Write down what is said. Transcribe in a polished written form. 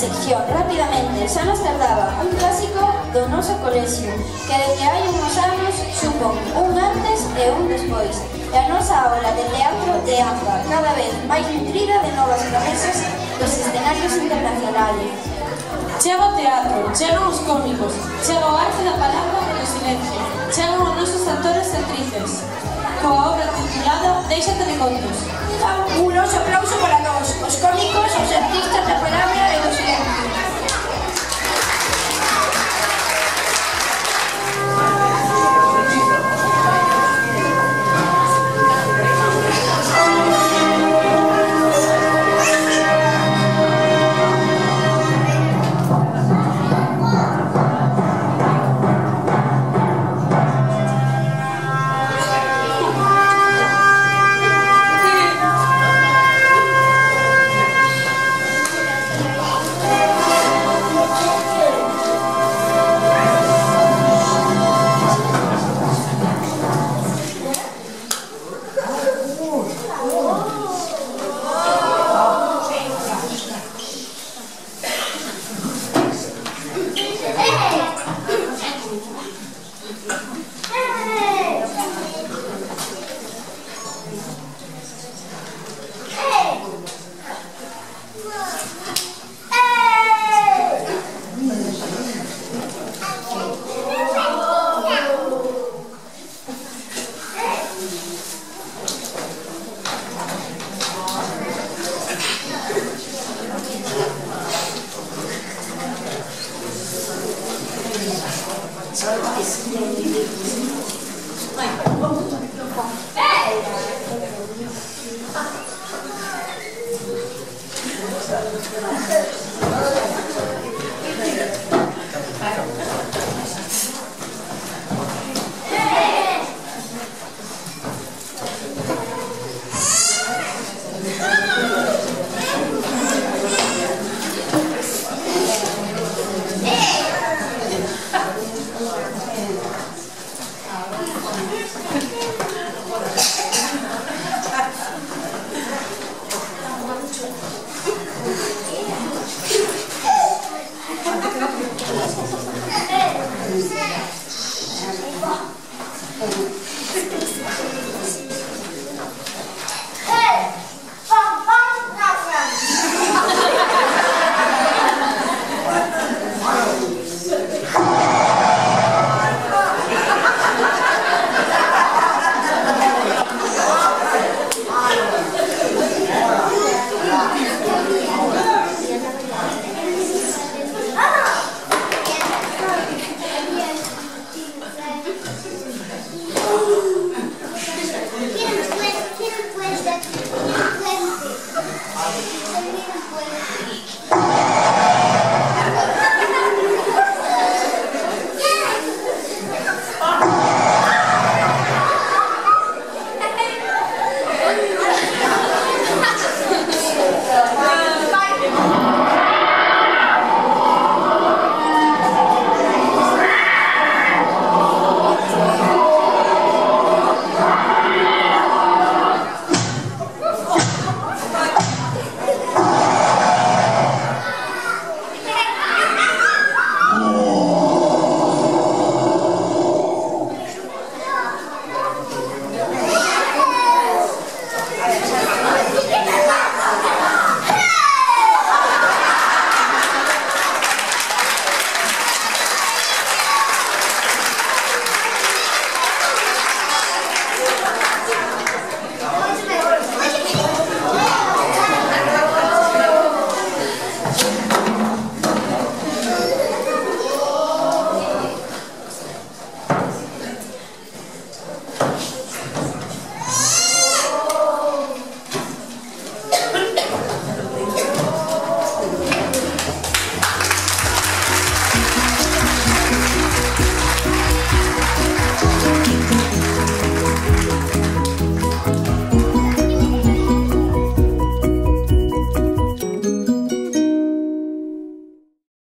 sección, rapidamente, xa nos tardaba un clásico do noso colexio, que desde hai uns anos supón un antes e un despois. E a nosa aula de teatro de AMPA, cada vez máis nutrida de novas promesas dos escenarios internacionales. Chega o teatro, chegan os cómicos, chega o arte da palabra e do silencio, chegan os nosos actores e actrices, coa obra titulada Déixate de contos. Un noso aplauso para nós, os cómicos, os artistas da palabra e do silencio.